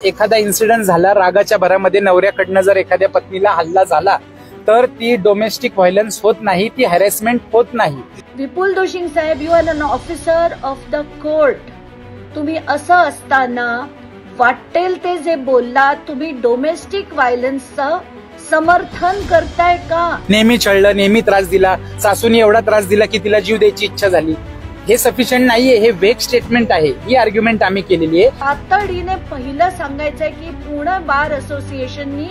एखादा इन्सिडेंट झाला, रागाच्या भरामध्ये नवऱ्याकडनं जर एखाद्या पत्नीला हल्ला झाला तर ती डोमेस्टिक व्हायलन्स होत नाही, ती हॅरेसमेंट होत नाही. विपुल दोशिंग साहेब, you are an officer of the court. तुम्ही असं असताना वाटेल ते जे बोलला, तुम्ही डोमेस्टिक व्हायलन्सचं समर्थन करताय का? नेहमी छळलं, नेहमी त्रास दिला, सासूने एवढा त्रास दिला की तिला जीव द्यायची इच्छा झाली, हे सफिशियंट नाहीये, हे वेग स्टेटमेंट आहे. ही आर्ग्युमेंट आम्ही केलेली आहे. तातडीने पहिलं सांगायचंय की पुणे बार असोसिएशननी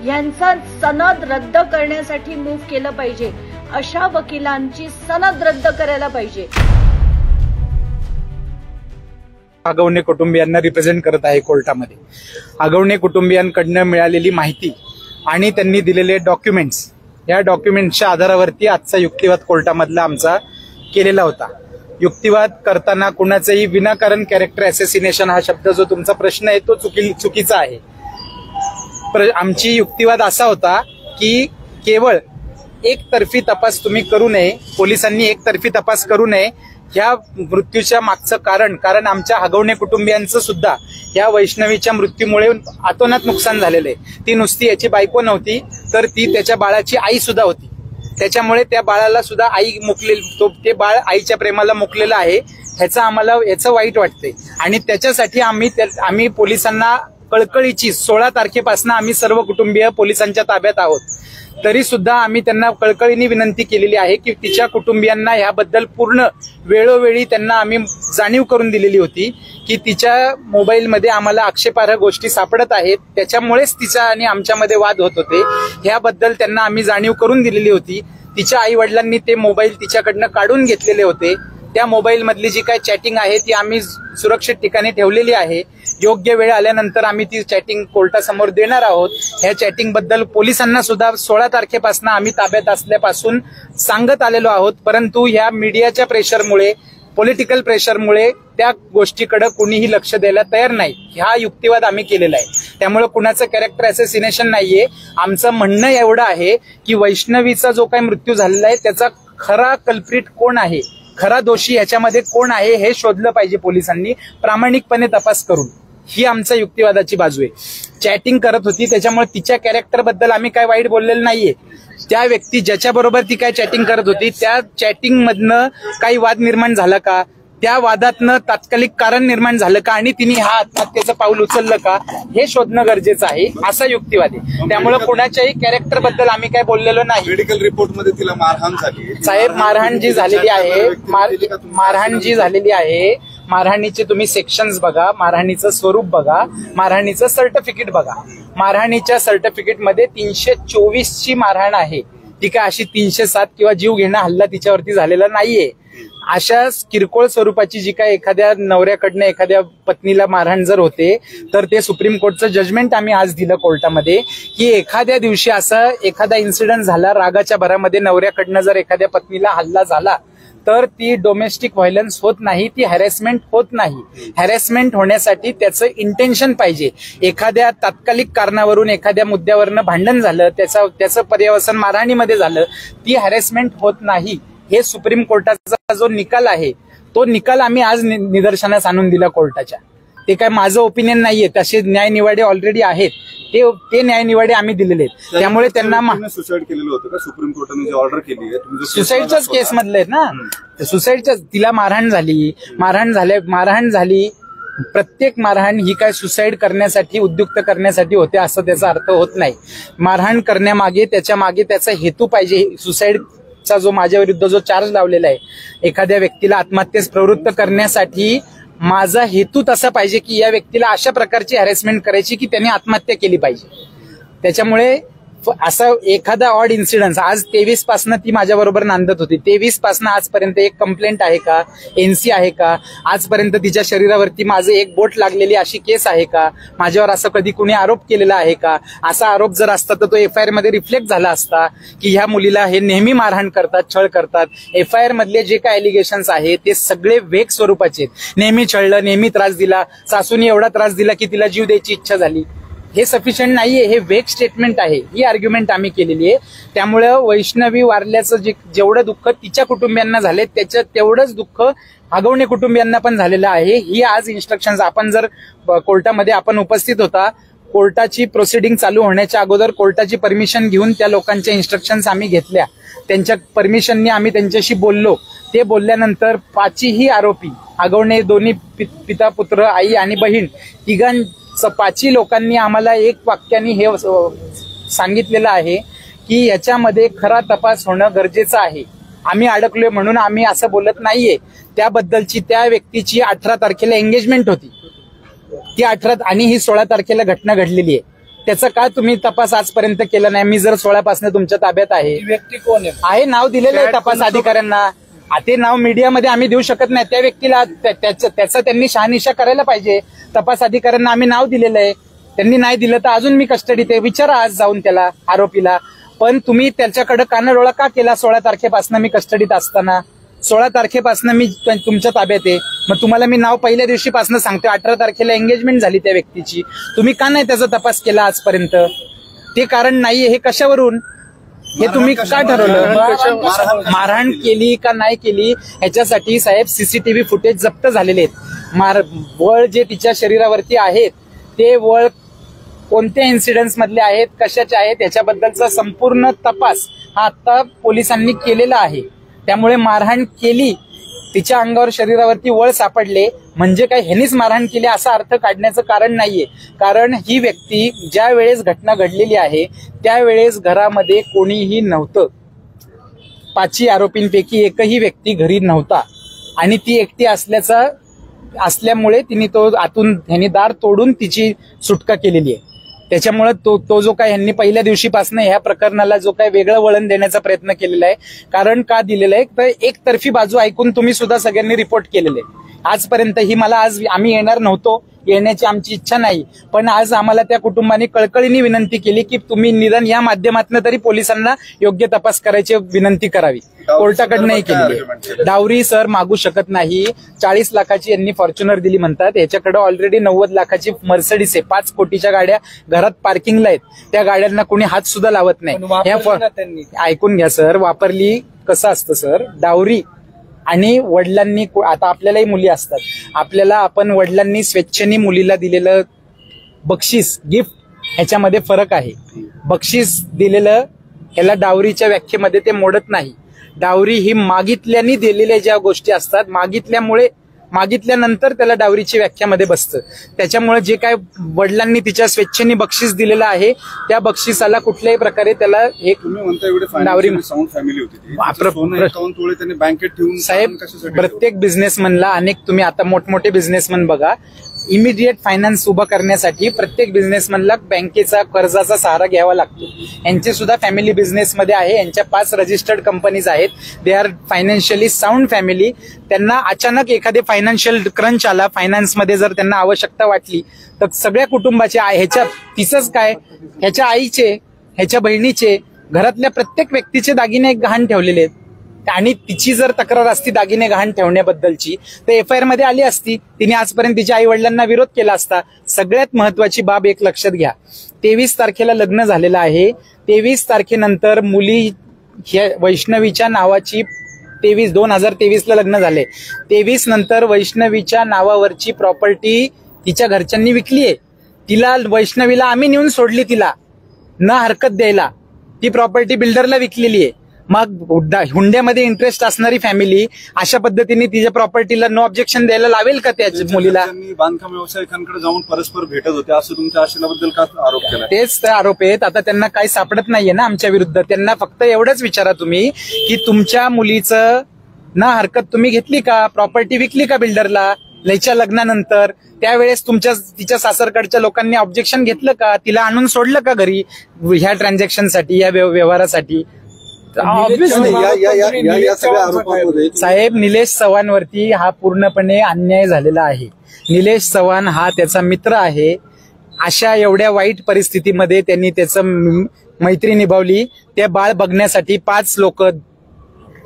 यांचा सनद रद्द करण्यासाठी मूव्ह केलं पाहिजे. अशा वकिलांची सनद रद्द करायला पाहिजे. आगवणे कुटुंबियांना रिप्रेझेंट करत आहे कोर्टामध्ये. आगवणे कुटुंबियांकडनं मिळालेली माहिती आणि त्यांनी दिलेले डॉक्युमेंट्स, या डॉक्युमेंट्सच्या आधारावरती आजचा युक्तिवाद कोर्टामधला आमचा केलेला होता. युक्तिवाद करताना कुणाचंही विनाकारण कॅरेक्टर असॅसिनेशन हा शब्द जो तुमचा प्रश्न आहे तो चुकीचा आहे. आमची युक्तिवाद असा होता की केवळ एकतर्फी तपास तुम्ही करू नये, पोलिसांनी एकतर्फी तपास करू नये. ह्या मृत्यूच्या मागचं कारण आमच्या आगवणे कुटुंबियांचं सुद्धा या वैष्णवीच्या मृत्यूमुळे अतोनात नुकसान झालेलं आहे. ती नुसती याची बायको नव्हती तर ती त्याच्या बाळाची आई सुद्धा होती. त्याच्यामुळे त्या बाळाला सुद्धा आई मुकलेली, ते बाळ आईच्या प्रेमाला मुकलेलं आहे. याचं वाईट वाटतंय आणि त्याच्यासाठी आम्ही पोलिसांना कळकळीची 16 तारखेपासून आम्ही सर्व कुटुंबीय पोलिसांच्या ताब्यात आहोत. तरी सुद्धा आम्ही त्यांना कळकळीने विनंती केलेली आहे की तिच्या कुटुंबियांना याबद्दल पूर्ण वेळोवेळी त्यांना आम्ही जाणीव करून दिलेली होती की तिच्या मोबाईलमध्ये आम्हाला आक्षेपार्ह गोष्टी सापडत आहेत, त्याच्यामुळेच तिचा आणि आमच्यामध्ये वाद होत होते. याबद्दल त्यांना आम्ही जाणीव करून दिलेली होती. तिच्या आई वडिलांनी ते मोबाईल तिच्याकडनं काढून घेतलेले होते. त्या मोबाईल मधली जी काय चॅटिंग आहे ती आम्ही सुरक्षित ठिकाणी ठेवलेली आहे. योग्य वेळ आल्यानंतर आम्ही ती चॅटिंग कोर्टासमोर देणार आहोत. ह्या चॅटिंग बद्दल पोलिसांना सुद्धा 16 तारखेपासून आम्ही ताब्यात असल्यापासून सांगत आलेलो आहोत. परंतु ह्या मीडियाच्या प्रेशरमुळे, पॉलिटिकल प्रेशरमुळे त्या गोष्टीकडे कुणीही लक्ष द्यायला तयार नाही. हा युक्तिवाद आम्ही केलेला आहे. त्यामुळे कुणाचं कॅरेक्टर असॅसिनेशन नाहीये. आमचं म्हणणं एवढं आहे की वैष्णवीचा जो काही मृत्यू झालेला आहे त्याचा खरा कल्प्रिट कोण आहे, खरा दोषी याच्यामध्ये कोण आहे हे शोधलं पाहिजे पोलिसांनी प्रामाणिकपणे तपास करून. ही आमच्या युक्तिवादाची बाजू आहे. चॅटिंग करत होती त्याच्यामुळे तिच्या कॅरेक्टर बद्दल आम्ही काय वाईट बोललेलं नाहीये. त्या व्यक्ती ज्याच्याबरोबर ती काय चॅटिंग करत होती त्या चॅटिंग मधनं काही वाद निर्माण झाला का, त्या वादातनं तात्कालिक कारण निर्माण झालं का आणि तिने हा आत्महत्येचं पाऊल उचललं का हे शोधणं गरजेचं आहे. असा युक्तिवाद आहे. त्यामुळे कुणाच्याही कॅरेक्टर बद्दल आम्ही काय बोललेलो नाही. मेडिकल रिपोर्ट मध्ये तिला मारहाण झाली साहेब, मारहाण जी झालेली आहे, मारहाणीचे तुम्ही सेक्शन्स बघा, मारहाणीचं स्वरूप बघा, मारहाणीचं सर्टिफिकेट बघा. मारहाणीच्या सर्टिफिकेटमध्ये 324 ची मारहाण आहे. ती काय अशी 307 किंवा जीव घेणं हल्ला तिच्यावरती झालेला नाहीये. अशा किरकोळ स्वरूपाची जी काय एखाद्या नवऱ्याकडनं एखाद्या पत्नीला मारहाण जर होते तर ते सुप्रीम कोर्टचं जजमेंट आम्ही आज दिलं कोर्टामध्ये की एखाद्या दिवशी असा एखादा इन्सिडेंट झाला, रागाच्या भरामध्ये नवऱ्याकडनं जर एखाद्या पत्नीला हल्ला झाला तर ती डोमेस्टिक व्हायलन्स होत नाही, ती हॅरेसमेंट होत नाही. हॅरेसमेंट होण्यासाठी त्याचं इंटेन्शन पाहिजे. एखाद्या तात्कालिक कारणावरून एखाद्या मुद्द्यावरनं भांडण झालं, त्याचं पर्यवसन मारहाणीमध्ये झालं, ती हॅरेसमेंट होत नाही. हे सुप्रीम कोर्टाचा जो निकाल आहे तो निकाल आम्ही आज निदर्शनास आणून दिला कोर्टाच्या. ते काय माझं ओपिनियन नाहीये, तसे न्यायनिवाडे ऑलरेडी आहेत. ते न्यायनिवाडे आम्ही दिलेले आहेत. त्यामुळे त्यांना सुसाईड केलेलं होतं का सुप्रीम कोर्टाने जी ऑर्डर केली आहे? सुसाईडच्याच केस मधले आहेत ना. सुसाईडच्या, तिला मारहाण झाली. प्रत्येक मारहाण ही काय सुसाईड करण्यासाठी, उद्युक्त करण्यासाठी होते असं त्याचा अर्थ होत नाही. मारहाण करण्यामागे त्याचा हेतू पाहिजे. सुसाईडचा जो माझ्या विरुद्ध जो चार्ज लावलेला आहे, एखाद्या व्यक्तीला आत्महत्येस प्रवृत्त करण्यासाठी माझा हेतू तसा पाहिजे की या व्यक्तीला अशा प्रकारची हॅरेसमेंट करायची की त्याने आत्महत्या केली पाहिजे. त्याच्यामुळे असा एखादा ऑड इन्सिडन्स, आज 23 पासून ती माझ्याबरोबर नांदत होती, 23 पासून आजपर्यंत एक कंप्लेंट आहे का, एनसी आहे का, आजपर्यंत तिच्या शरीरावरती माझं एक बोट लागलेली अशी केस आहे का, माझ्यावर असं कधी कुणी आरोप केलेला आहे का? असा आरोप जर असता तर तो FIR मध्ये रिफ्लेक्ट झाला असता की ह्या मुलीला हे नेहमी मारहाण करतात, छळ करतात. FIR मधले जे काय एलिगेशन्स आहेत ते सगळे वेग स्वरूपाचे आहेत. नेहमी छळलं, नेहमी त्रास दिला, सासूने एवढा त्रास दिला की तिला जीव द्यायची इच्छा झाली, हे सफिशियंट नाहीये, हे वेग स्टेटमेंट आहे, ही आर्ग्युमेंट आम्ही केलेली आहे. त्यामुळे वैष्णवी वारल्याचं जेवढं दुःख तिच्या कुटुंबियांना झाले त्याच्या तेवढंच दुःख आगवणे कुटुंबियांना पण झालेलं आहे. ही आज इन्स्ट्रक्शन्स आपण जर कोर्टामध्ये आपण उपस्थित होता, कोर्टाची प्रोसिडिंग चालू होण्याच्या अगोदर कोर्टाची परमिशन घेऊन त्या लोकांच्या इन्स्ट्रक्शन्स आम्ही घेतल्या. त्यांच्या परमिशननी आम्ही त्यांच्याशी बोललो. ते बोलल्यानंतर पाचही आरोपी आगवणे दोन्ही पिता पुत्र आई आणि बहीण तिघांचं पाचही लोकांनी आम्हाला एक वाक्याने हे सांगितलेलं आहे की याच्यामध्ये खरा तपास होणं गरजेचं आहे. आम्ही अडकलोय म्हणून आम्ही असं बोलत नाहीये. त्याबद्दलची त्या व्यक्तीची 18 तारखेला एंगेजमेंट होती, ती 18 आणि ही 16 तारखेला घटना घडलेली आहे. त्याचा का तुम्ही तपास आजपर्यंत केला नाही? मी जर 16 पासून तुमच्या ताब्यात आहे. व्यक्ती कोण आहे नाव दिलेलं आहे तपास अधिकाऱ्यांना. ते नाव मीडियामध्ये आम्ही देऊ शकत नाही. त्या व्यक्तीला त्याचा त्यांनी शहानिशा करायला पाहिजे. तपास अधिकाऱ्यांना आम्ही नाव दिलेलं आहे, त्यांनी नाही दिलं तर अजून मी कस्टडीत आहे. विचारा आज जाऊन त्याला, आरोपीला. पण तुम्ही त्याच्याकडे कानडोळा का केला? 16 तारखेपासून मी कस्टडीत असताना, 16 तारखेपासून मी तुमच्या ताब्यात आहे. मग तुम्हाला मी नाव पहिल्या दिवशीपासून सांगतो. 18 तारखेला एंगेजमेंट झाली त्या व्यक्तीची. तुम्ही का नाही त्याचा तपास केला आजपर्यंत? ते कारण नाहीये. हे कशावरून? हे तुम्ही का ठरवलं? मारहाण केली का नाही केली ह्याच्यासाठी साहेब सीसीटीव्ही फुटेज जप्त झालेले आहेत. वळ जे तिच्या शरीरावरती आहेत ते वळ कोणत्या इन्सिडेंट्स मधले आहेत, कशाचे आहेत याच्याबद्दलचा संपूर्ण तपास हा आता पोलिसांनी केलेला आहे. त्यामुळे मारहाण केली, तिच्या अंगावर शरीरावरती वळ सापडले म्हणजे काय ह्यांनीच मारहाण केली असा अर्थ काढण्याचं कारण नाहीये. कारण ही व्यक्ती ज्या वेळेस घटना घडलेली आहे त्यावेळेस घरामध्ये कोणीही नव्हतं. 5 आरोपींपैकी एकही व्यक्ती घरी नव्हता आणि ती एकटी असल्यामुळे तिने ह्यांनी दार तोडून तिची सुटका केलेली आहे. त्याच्यामुळे तो जो काय ह्यांनी पहिल्या दिवशीपासून ह्या प्रकरणाला जो काय वेगळं वळण देण्याचा प्रयत्न केलेला आहे. कारण का दिलेलं आहे तर एकतर्फी बाजू ऐकून तुम्ही सुद्धा सगळ्यांनी रिपोर्ट केलेले. आजपर्यंत ही मला आज आम्ही येणार नव्हतो, येण्याची आमची इच्छा नाही, पण आज आम्हाला त्या कुटुंबाने कळकळीने विनंती केली की तुम्ही निदान या माध्यमातून तरी पोलिसांना योग्य तपास करायची विनंती करावी. कोर्टाकडनंही केलेली आहे. डावरी सर मागू शकत नाही. 40 लाखाची यांनी फॉर्च्युनर दिली म्हणतात. याच्याकडे ऑलरेडी 90 लाखाची मर्सिडीज आहे. 5 कोटीच्या गाड्या घरात पार्किंगला आहेत. त्या गाड्यांना कोणी हात सुद्धा लावत नाही. ऐकून घ्या सर, वापरली कसं असतं सर, डावरी आणि वडिलांनी, आता आपल्यालाही मुली असतात, आपण वडिलांनी स्वेच्छेने मुलीला दिलेलं बक्षीस, गिफ्ट, ह्याच्यामध्ये फरक आहे. बक्षीस दिलेलं ह्याला डावरीच्या व्याख्येमध्ये ते मोडत नाही. डावरी ही मागितल्याने दिलेल्या ज्या गोष्टी असतात, मागितल्यानंतर त्याला डावरीची व्याख्यामध्ये बसतं. त्याच्यामुळे जे काय वडिलांनी तिच्या स्वेच्छेने बक्षीस दिलेलं आहे त्या बक्षिसाला कुठल्याही प्रकारे त्याला हे तुम्ही म्हणता एवढे डावरी साऊंड फॅमिली होती त्यांनी बँकेत ठेवून. साहेब, प्रत्येक बिझनेसमनला तुम्ही आता मोठमोठे बिझनेसमन बघा, इमिडिएट फायनान्स उभं करण्यासाठी प्रत्येक बिझनेसमनला बँकेचा कर्जाचा सहारा घ्यावा लागतो. यांचे सुद्धा फॅमिली बिझनेसमध्ये आहे. यांच्या 5 रजिस्टर्ड कंपनीज आहेत. They are financially sound family. त्यांना अचानक एखादे फायनान्शियल क्रंच आला, फायनान्समध्ये जर त्यांना आवश्यकता वाटली तर सगळ्या कुटुंबाचे, तिचंच काय, ह्याच्या आईचे, ह्याच्या बहिणीचे, घरातल्या प्रत्येक व्यक्तीचे दागिने गहाण ठेवलेले आहेत. आणि तिची जर तक्रार असती दागिने गहाण ठेवण्याबद्दलची तर FIR मध्ये आली असती. तिने आजपर्यंत तिच्या आई वडिलांना विरोध केला असता. सगळ्यात महत्वाची बाब एक लक्षात घ्या, 23 तारखेला लग्न झालेलं आहे. 23 तारखेनंतर मुली वैष्णवीच्या नावाची 2023ला लग्न झाले. 23 नंतर वैष्णवीच्या नावावरची प्रॉपर्टी तिच्या घरच्यांनी विकली आहे. तिला, वैष्णवीला आम्ही नेऊन सोडली, तिला न हरकत द्यायला. ती प्रॉपर्टी बिल्डरला विकलेली आहे. मग हुंड्यामध्ये इंटरेस्ट असणारी फॅमिली अशा पद्धतीने तिच्या प्रॉपर्टीला नो ऑब्जेक्शन द्यायला लावेल का त्या मुलीला? बांधकाम व्यावसायिकांकडे जाऊन परस्पर भेटत होते असं तुमच्या आशेबद्दल का आरोप केला? तेच ते आरोप आहेत. आता त्यांना काही सापडत नाहीये ना आमच्या विरुद्ध. त्यांना फक्त एवढंच विचारा तुम्ही की तुमच्या मुलीचं ना हरकत तुम्ही घेतली का, प्रॉपर्टी विकली का बिल्डरला लयच्या लग्नानंतर? त्यावेळेस तिच्या सासरकडच्या लोकांनी ऑब्जेक्शन घेतलं का? तिला आणून सोडलं का घरी ह्या ट्रान्झॅक्शनसाठी, या व्यवहारासाठी? साहेब, निलेश चव्हाणवरती हा पूर्णपणे अन्याय झालेला आहे. निलेश चव्हाण हा त्याचा मित्र आहे. अशा एवढ्या वाईट परिस्थितीमध्ये त्यांनी त्याचं मैत्री निभावली. ते बाळ बघण्यासाठी 5 लोक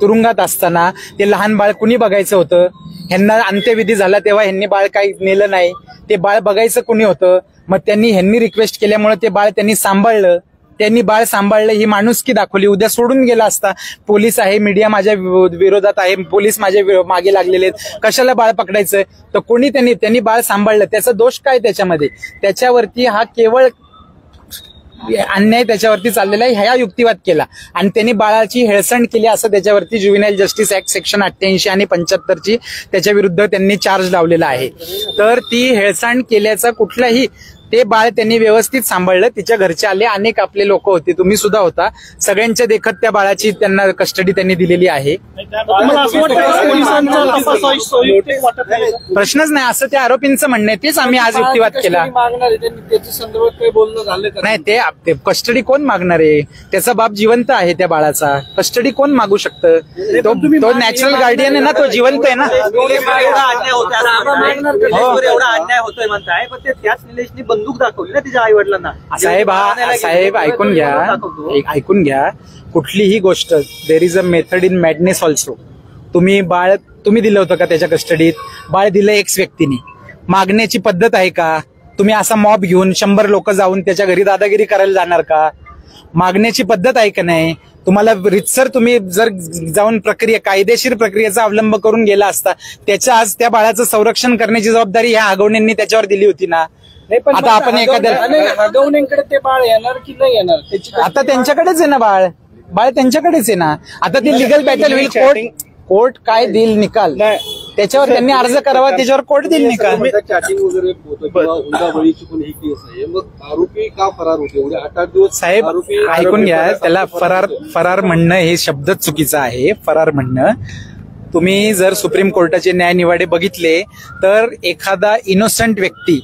तुरुंगात असताना ते लहान बाळ कुणी बघायचं होतं? ह्यांना अंत्यविधी झाला तेव्हा ह्यांनी बाळ काही नेलं नाही. ते बाळ बघायचं कुणी होतं? मग ह्यांनी रिक्वेस्ट केल्यामुळे ते बाळ त्यांनी सांभाळलं. त्यांनी बाळ सांभाळलं, ही माणुसकी दाखवली. उद्या सोडून गेला असता. पोलीस आहे, मीडिया माझ्या विरोधात आहे, पोलीस माझ्या मागे लागलेले आहेत, कशाला बाळ पकडायचं? तर कोणी त्यांनी बाळ सांभाळलं, त्याचा दोष काय त्याच्यामध्ये? त्याच्यावरती हा केवळ अन्याय त्याच्यावरती चाललेला आहे, ह्या युक्तिवाद केला आणि त्यांनी बाळाची हेळसांड केली असं त्याच्यावरती ज्युव्हेनाइल जस्टिस ऍक्ट सेक्शन 88 आणि 75 त्याच्या विरुद्ध त्यांनी चार्ज लावलेला आहे. तर ती हेळसांड केल्याचा कुठलाही, ते बाळ त्यांनी व्यवस्थित सांभाळलं. तिच्या घरचे आले, अनेक आपले लोक होते, तुम्ही सुद्धा होता. सगळ्यांच्या देखत त्या बाळाची त्यांना कस्टडी त्यांनी दिलेली आहे. प्रश्नच नाही असं त्या आरोपींचं म्हणणं आहे, तेच आम्ही आज युक्तिवाद केला. नाही, ते कस्टडी कोण मागणार आहे? त्याचा बाप जिवंत आहे, त्या बाळाचा कस्टडी कोण मागू शकतं? तो नॅचरल गार्डियन आहे ना, तो जिवंत आहे ना. एवढा अन्याय होतोय म्हणताय, पण ते त्याच निलेशनी बंदूक दाखवली ना तिच्या आई वडिलांना. साहेब ऐकून घ्या. कुठलीही गोष्ट, there is a method in madness also. तुम्ही दिलं होतं का त्याच्या कस्टडीत? बाळ दिलं एक्स व्यक्तीने. मागण्याची पद्धत आहे का? तुम्ही असा मॉब घेऊन 100 लोक जाऊन त्याच्या घरी दादागिरी करायला जाणार का? मागण्याची पद्धत आहे का नाही? तुम्हाला रितसर तुम्ही जर जाऊन कायदेशीर प्रक्रियेचा अवलंब करून गेला असता, त्याच्या आज त्या बाळाचं संरक्षण करण्याची जबाबदारी ह्या आगवण्यांनी त्याच्यावर दिली होती ना. आता आपण एखाद्या आगवण्यांकडे ते बाळ येणार की नाही येणार? आता त्यांच्याकडेच आहे ना बाळ त्यांच्याकडेच आहे ना. आता ते लिगल बॅटल होईल. कोर्ट काय देईल निकाल त्याच्यावर त्यांनी अर्ज करावा, त्याच्यावर कोर्ट देईल निकाल. चॅटिंग वगैरे हुंडाबळीची पण ही केस आहे, मग आरोपी का फरार होते एवढे 8-8 दिवस? साहेब ऐकून घ्या, त्याला फरार म्हणणं हे शब्दच चुकीचं आहे. फरार म्हणणं, तुम्ही जर सुप्रीम कोर्टाचे न्यायनिवाडे बघितले तर एखादा इनोसंट व्यक्ती,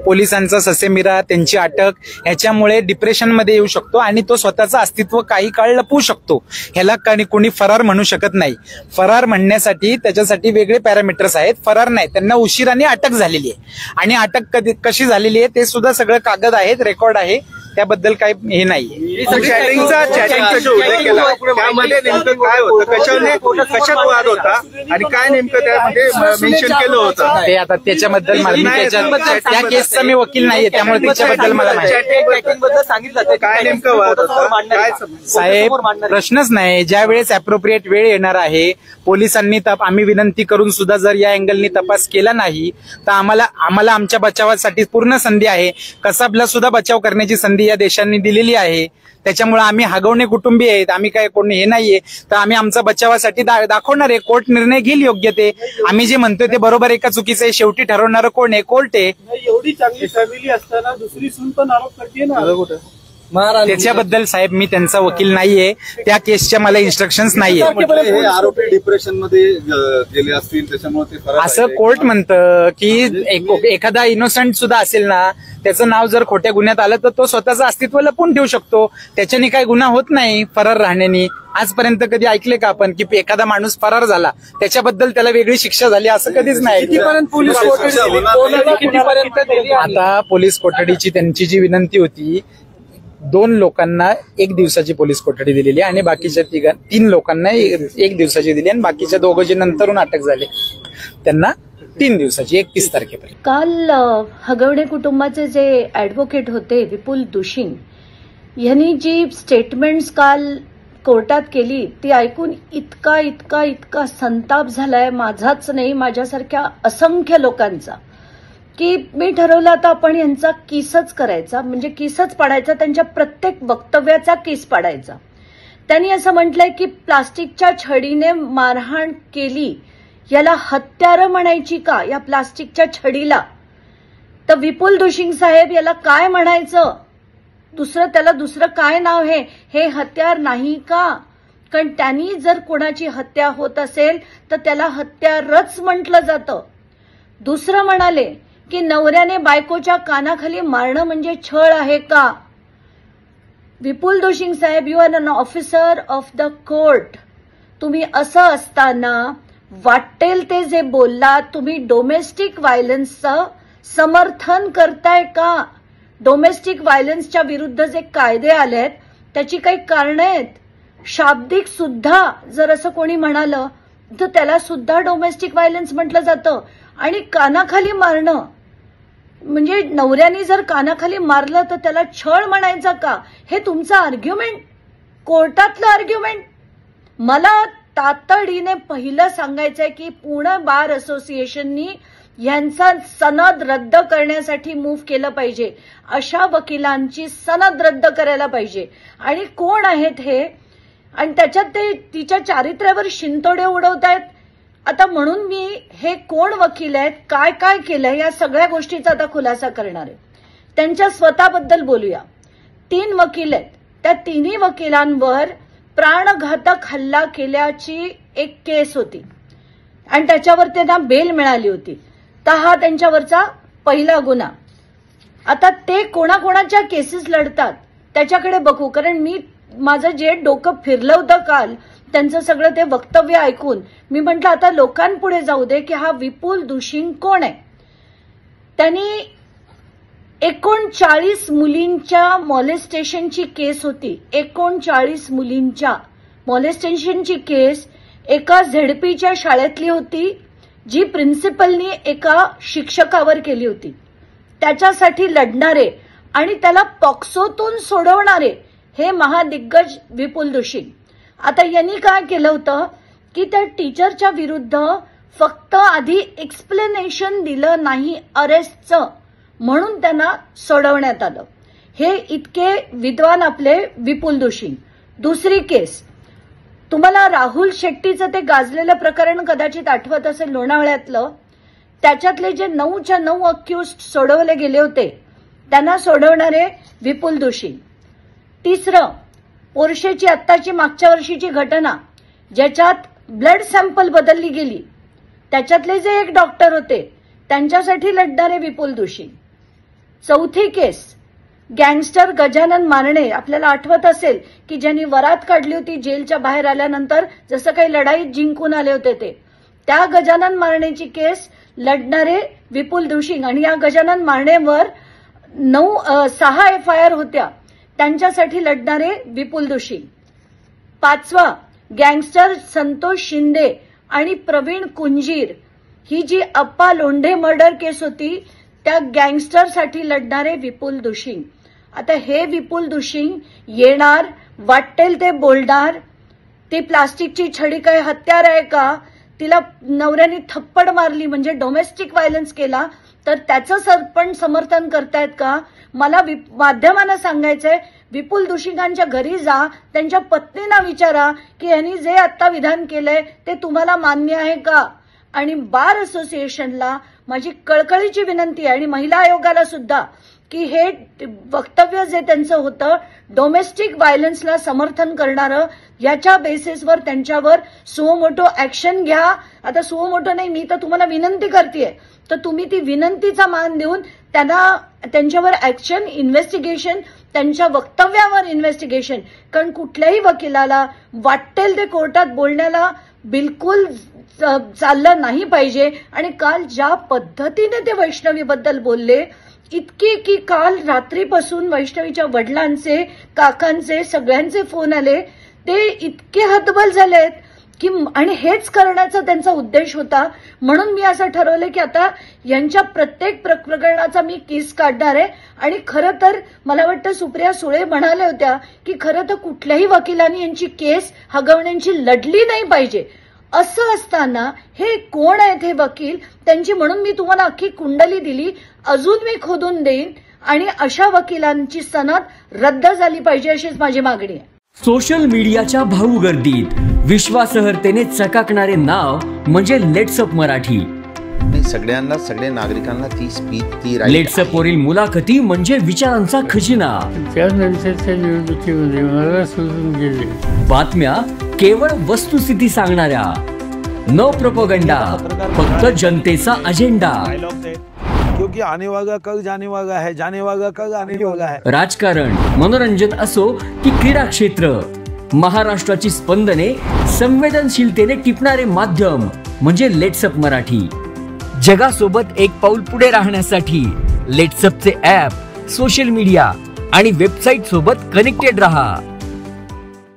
पोलिसांचा ससेमिरा, त्यांची अटक, ह्याच्यामुळे डिप्रेशनमध्ये येऊ शकतो आणि तो स्वतःचं अस्तित्व काही काळ लपवू शकतो. ह्याला कोणी फरार म्हणू शकत नाही. फरार म्हणण्यासाठी त्याच्यासाठी वेगळे पॅरामीटर्स आहेत. फरार नाही, त्यांना उशिराने अटक झालेली आहे आणि अटक कशी झालेली आहे ते सुद्धा सगळं कागद आहेत, रेकॉर्ड आहे, त्याबद्दल काही हे नाही. चॅटिंगचा जो उल्लेख केला त्यामध्ये नेमकं काय होतं, कशात वाद होता आणि काय नेमकं त्यामध्ये मेन्शन केलं होतं ते आता त्याच्याबद्दल त्या केसचा मी वकील नाहीये, त्यामुळे त्याच्याबद्दल मला सांगितलं काय नेमकं वाद होता. साहेब प्रश्नच नाही. ज्या वेळेस अप्रोप्रिएट वेळ येणार आहे, पोलिसांनी आम्ही विनंती करून सुद्धा जर या अँगलनी तपास केला नाही तर आम्हाला आमच्या बचावासाठी पूर्ण संधी आहे. कसाबला सुद्धा बचाव करण्याची संधी या देशांनी दिलेली आहे. त्याच्यामुळे आम्ही हगवणे कुटुंबीय आहेत, आम्ही काय कोणी हे नाहीये, तर आम्ही आमचा बचावासाठी दाखवणार आहे. कोर्ट निर्णय घेईल योग्य ते. आम्ही जे म्हणतोय ते बरोबर आहे का चुकीचं आहे, शेवटी ठरवणारं कोण आहे? कोर्ट आहे. एवढी चांगली फॅमिली असताना दुसरी सून पण आरोप करते ना. त्याच्याबद्दल साहेब मी त्यांचा वकील नाहीये, त्या केसच्या मला इन्स्ट्रक्शन्स नाहीये. हे आरोपी डिप्रेशन मध्ये गेले असतील त्याच्यामुळे ते असं कोर्ट म्हणतं की एखादा इनोसंट सुद्धा असेल ना, त्याचं नाव जर खोट्या गुन्ह्यात आलं तर तो स्वतःचं अस्तित्व लपवून ठेवू शकतो. त्याच्याने काही गुन्हा होत नाही फरार राहण्याने. आजपर्यंत कधी ऐकले का आपण की एखादा माणूस फरार झाला त्याच्याबद्दल त्याला वेगळी शिक्षा झाली? असं कधीच नाही. आता पोलीस कोठडीची त्यांची जी विनंती होती, 2 लोकांना 1 दिवसाची पोलीस कोठडी दिलेली आणि बाकीच्या 3 लोकांना 1 दिवसाची दिली आणि बाकीच्या 2 जे नंतरून अटक झाले त्यांना 3 दिवसाची 31 तारखेपर्यंत. काल हगवणे कुटुंबाचे जे ऍडव्होकेट होते विपुल दुशिंग यांनी जी स्टेटमेंट्स काल कोर्टात केली ती ऐकून इतका संताप झालाय माझाच नाही, माझ्यासारख्या असंख्य लोकांचा, की मी ठरवलं आता आपण यांचा केसच करायचा, म्हणजे केसच पाडायचा, त्यांच्या प्रत्येक वक्तव्याचा केस पाडायचा. त्यांनी असं म्हटलंय की प्लास्टिकच्या छडीने मारहाण केली, याला हत्यारं म्हणायची का या प्लास्टिकच्या छडीला? तर विपुल दुशिंग साहेब याला काय म्हणायचं? त्याला दुसरं काय नाव हे हत्यार नाही का? कारण त्यांनी जर कोणाची हत्या होत असेल तर त्याला हत्यारच म्हटलं जातं. दुसरं म्हणाले की नवऱ्याने बायकोच्या कानाखाली मारणं म्हणजे छळ आहे का? विपुल दुशिंग साहेब, you are an officer of the court. तुम्ही असं असताना वाटेल ते जे बोललात, तुम्ही डोमेस्टिक व्हायलन्सचं समर्थन करताय का? डोमेस्टिक व्हायलन्सच्या विरुद्ध जे कायदे आलेत त्याची काही कारणं आहेत. शाब्दिक सुद्धा जर असं कोणी म्हणालं तर त्याला सुद्धा डोमेस्टिक व्हायलन्स म्हटलं जातं. आणि कानाखाली मारणं म्हणजे नवऱ्याने जर कानाखाली मारलं तर त्याला छळ म्हणायचा का? हे तुमचं आर्ग्युमेंट, कोर्टातलं आर्ग्युमेंट. मला तातडीने पहिलं सांगायचंय की पुणे बार असोसिएशननी यांचा सनद रद्द करण्यासाठी मूव्ह केलं पाहिजे. अशा वकिलांची सनद रद्द करायला पाहिजे. आणि कोण आहेत हे? आणि त्याच्यात ते तिच्या चारित्र्यावर शिंतोडे उडवतायत. आता म्हणून मी हे कोण वकील आहेत, काय काय केलंय, या सगळ्या गोष्टीचा आता खुलासा करणार आहे. त्यांच्या स्वतःबद्दल बोलूया. 3 वकील आहेत. त्या तिन्ही वकिलांवर प्राणघातक हल्ला केल्याची एक केस होती आणि त्याच्यावर त्यांना बेल मिळाली होती. तर हा त्यांच्यावरचा पहिला गुन्हा. आता ते कोणाकोणाच्या केसेस लढतात त्याच्याकडे बघू. कारण मी माझं जे डोकं फिरलं होतं काल त्यांचं सगळं ते वक्तव्य ऐकून मी म्हटलं आता लोकांपुढे जाऊ दे की हा विपुल दुशिंग कोण आहे. त्यांनी 39 मुलींच्या मॉलेस्टेशनची केस होती. 39 मुलींच्या मॉलेस्टेशनची केस एका झेडपीच्या शाळेतली होती, जी प्रिन्सिपलनी एका शिक्षकावर केली होती. त्याच्यासाठी लढणारे आणि त्याला पॉक्सोतून सोडवणारे हे महादिग्गज विपुल दुशिंग. आता यांनी काय केलं होतं की त्या टीचरच्या विरुद्ध फक्त आधी एक्सप्लेनेशन दिलं नाही अरेस्टचं, म्हणून त्यांना सोडवण्यात आलं. हे इतके विद्वान आपले विपुल दुशिंग. दुसरी केस तुम्हाला राहुल शेट्टीचं ते गाजलेलं प्रकरण कदाचित आठवत असेल लोणावळ्यातलं. त्याच्यातले जे 9च्या 9 अक्युज्ड सोडवले गेले होते त्यांना सोडवणारे विपुल दुशिंग. तिसरं पोर्शेची आत्ताची मागच्या वर्षीची घटना ज्याच्यात ब्लड सॅम्पल बदलली गेली, त्याच्यातले जे एक डॉक्टर होते त्यांच्यासाठी लढणारे विपुल दुशिंग. चौथी केस गँगस्टर गजानन मारणे. आपल्याला आठवत असेल की ज्यांनी वरात काढली होती जेलच्या बाहेर आल्यानंतर, जसं काही लढाईत जिंकून आले होते ते, त्या गजानन मारणेची केस लढणारे विपुल दुशिंग. आणि या गजानन मारणेवर 6 FIR होत्या, त्यांच्यासाठी लढणारे विपुल दुशिंग. 5वा गँगस्टर संतोष शिंदे आणि प्रवीण कुंजीर ही जी अप्पा लोंढे मर्डर केस होती त्या गँगस्टरसाठी लढणारे विपुल दुशिंग. आता हे विपुल दुशिंग येणार, वाटेल ते बोलणार. ती प्लास्टिकची छडी काय हत्यार आहे का? तिला नवऱ्याने थप्पड मारली म्हणजे डोमेस्टिक व्हायलन्स केला तर त्याचं पण समर्थन करतायत का? मला माध्यमांना सांगायचंय, विपुल दुशिंगांच्या घरी जा, त्यांच्या पत्नींना विचारा की यांनी जे आता विधान केलंय ते तुम्हाला मान्य आहे का? आणि बार असोसिएशनला माझी कळकळीची विनंती आहे आणि महिला आयोगाला सुद्धा की हे वक्तव्य जे त्यांचं होतं डोमेस्टिक व्हायलन्सला समर्थन करणारं, याच्या बेसिसवर त्यांच्यावर सुमोटो ऍक्शन घ्या. आता सुमोटो नाही, मी तर तुम्हाला विनंती करतेय, तर तुम्ही ती विनंतीचा मान देऊन त्यांच्यावर ऍक्शन, इन्व्हेस्टिगेशन, त्यांच्या वक्तव्यावर इन्व्हेस्टिगेशन. कारण कुठल्याही वकिलाला वाटेल ते कोर्टात बोलण्याला बिलकुल चाललं नाही पाहिजे. आणि काल ज्या पद्धतीने ते वैष्णवीबद्दल बोलले, इतके की काल रात्रीपासून वैष्णवीच्या वडिलांचे, काकांचे, सगळ्यांचे फोन आले. ते इतके हतबल झालेत की, आणि हेच करण्याचा त्यांचा उद्देश होता. म्हणून मी असं ठरवलं की आता यांच्या प्रत्येक प्रकरणाचा मी केस काढणार आहे. आणि खरं तर मला वाटतं सुप्रिया सुळे म्हणाल्या होत्या की खरं तर कुठल्याही वकिलांनी यांची केस हगवण्यांची लढली नाही पाहिजे. असं असताना हे कोण आहेत हे वकील त्यांची, म्हणून मी तुम्हाला अख्खी कुंडली दिली, अजून मी खोदून देईन आणि अशा वकिलांची सनद रद्द झाली पाहिजे अशीच माझी मागणी आहे. सोशल मीडियाच्या भाऊ गर्दीत विश्वासार्हतेने चकाकणारे नाव म्हणजे लेट्सअप मराठी. सगळ्यांना, सगळ्या नागरिकांना ती स्पीच, ती लेट्सअप वरील मुलाखती म्हणजे विचारांचा खजिना. त्यानंतरच्या निवडणुकीमध्ये मला सोडून गेले. बातम्या केवळ वस्तुस्थिती सांगणाऱ्या, न प्रोपगंडा, फक्त जनतेचा अजेंडा. क्योंकि आने वाला कल जाने वाला है, जाने वाला कल आने वाला है. राजकारण, मनोरंजन असो की क्रीडा क्षेत्र, महाराष्ट्राची स्पंदने संवेदनशीलतेने टिपणारे माध्यम म्हणजे लेट्सअप मराठी. जगासोबत एक पाऊल पुढे राहण्यासाठी लेट्सअपचे ॲप, सोशल मीडिया आणि वेबसाईट सोबत कनेक्टेड रहा.